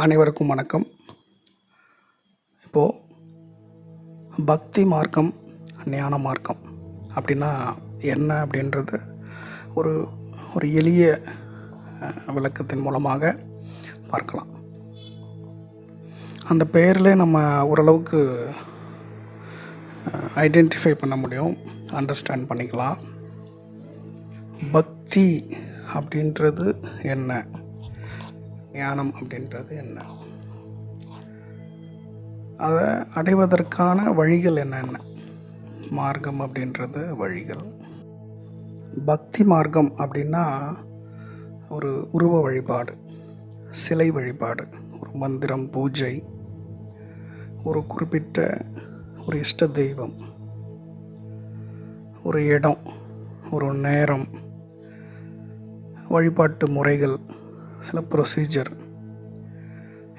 அனைவருக்கும் வணக்கம். இப்போது பக்தி மார்க்கம், ஞான மார்க்கம் அப்படின்னா என்ன அப்படின்றது ஒரு ஒரு எளிய விளக்கத்தின் மூலமாக பார்க்கலாம். அந்த பெயரில் நம்ம ஓரளவுக்கு ஐடென்டிஃபை பண்ண முடியும், அண்டர்ஸ்டாண்ட் பண்ணிக்கலாம். பக்தி அப்படின்றது என்ன, ஞானம் அப்படின்றது என்ன, அதை அடைவதற்கான வழிகள் என்னென்ன, மார்க்கம் அப்படின்றது வழிகள். பக்தி மார்க்கம் அப்படின்னா ஒரு உருவ வழிபாடு, சிலை வழிபாடு, ஒரு மந்திரம், பூஜை, ஒரு குறிப்பிட்ட ஒரு இஷ்ட தெய்வம், ஒரு இடம், ஒரு நேரம், வழிபாட்டு முறைகள், சில ப்ரொசீஜர்,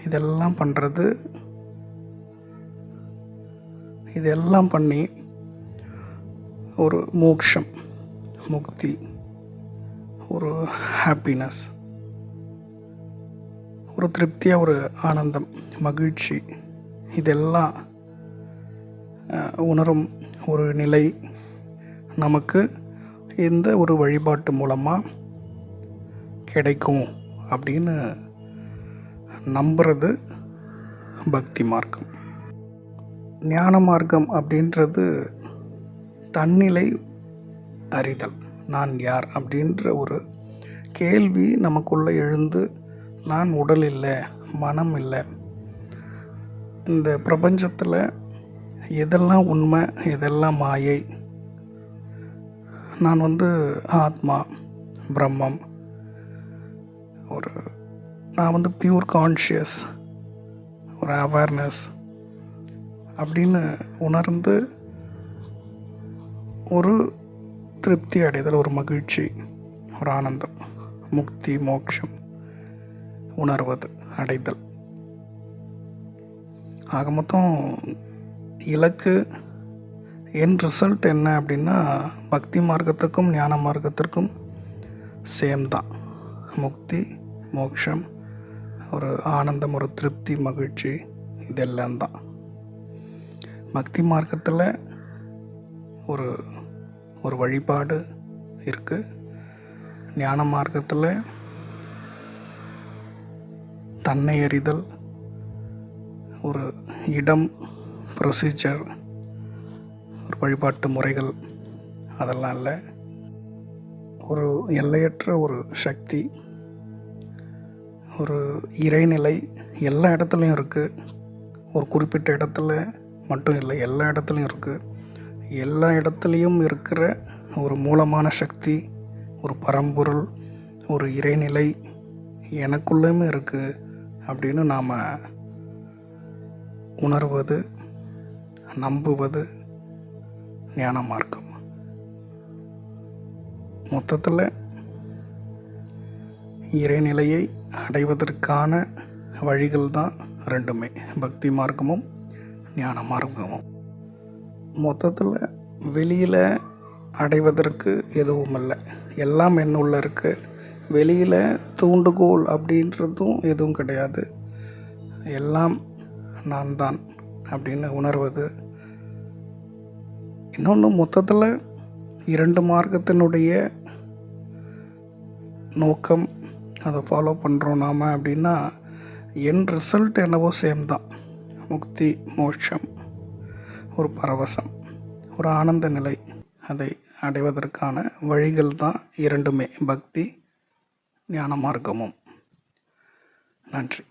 இதெல்லாம் பண்ணுறது. இதெல்லாம் பண்ணி ஒரு மோட்சம், முக்தி, ஒரு ஹாப்பினஸ், ஒரு திருப்தியாக, ஒரு ஆனந்தம், மகிழ்ச்சி, இதெல்லாம் உணரும் ஒரு நிலை நமக்கு இந்த ஒரு வழிபாட்டு மூலமாக கிடைக்கும் அப்படின்னு நம்புறது பக்தி மார்க்கம். ஞான மார்க்கம் அப்படின்றது தன்னிலை அறிதல், நான் யார் அப்படின்ற ஒரு கேள்வி நமக்குள்ளே எழுந்து, நான் உடல் இல்லை, மனம் இல்லை, இந்த பிரபஞ்சத்தில் எதெல்லாம் உண்மை, எதெல்லாம் மாயை, நான் ஆத்மா, பிரம்மம், நான் பியூர் கான்ஷியஸ், ஒரு அவேர்னஸ் அப்படின்னு உணர்ந்து ஒரு திருப்தி அடைதல், ஒரு மகிழ்ச்சி, ஒரு ஆனந்தம், முக்தி, மோட்சம் உணர்வது, அடைதல். ஆக மொத்தம் இலக்கு, என் ரிசல்ட் என்ன அப்படின்னா பக்தி மார்க்கத்துக்கும் ஞான மார்க்கத்திற்கும் சேம் தான். முக்தி, மோட்சம், ஒரு ஆனந்தம், ஒரு திருப்தி, மகிழ்ச்சி, இதெல்லாம் தான். பக்தி மார்க்கத்தில் ஒரு ஒரு வழிபாடு இருக்குது. ஞான மார்க்கத்தில் தன்னை அறிதல், ஒரு இடம், ப்ரொசீஜர், ஒரு வழிபாட்டு முறைகள், அதெல்லாம் இல்லை. ஒரு எல்லையற்ற ஒரு சக்தி, ஒரு இறைநிலை எல்லா இடத்துலையும் இருக்குது. ஒரு குறிப்பிட்ட இடத்துல மட்டும் இல்லை, எல்லா இடத்துலையும் இருக்குது. எல்லா இடத்துலையும் இருக்கிற ஒரு மூலமான சக்தி, ஒரு பரம்பொருள், ஒரு இறைநிலை எனக்குள்ளேயுமே இருக்குது அப்படின்னு நாம் உணர்வது, நம்புவது ஞான மார்க்கம். மொத்தத்தில் இறைநிலையை அடைவதற்கான வழிகள் தான் ரெண்டுமே, பக்தி மார்க்கமும் ஞான மார்க்கமும். மொத்தத்தில் வெளியில் அடைவதற்கு எதுவும் இல்லை, எல்லாம் என்னுள்ள இருக்குது. வெளியில் தூண்டுகோல் அப்படின்றதும் எதுவும் கிடையாது, எல்லாம் நான் தான் அப்படின்னு உணர்வது. இன்னொன்று, மொத்தத்தில் இரண்டு மார்க்கத்தினுடைய நோக்கம், அதை ஃபாலோ பண்ணுறோம் நாம் அப்படின்னா என் ரிசல்ட் என்னவோ சேம் தான். முக்தி, மோட்சம், ஒரு பரவசம், ஒரு ஆனந்த நிலை, அதை அடைவதற்கான வழிகள் தான் இரண்டுமே, பக்தி ஞான மார்க்கமும். நன்றி.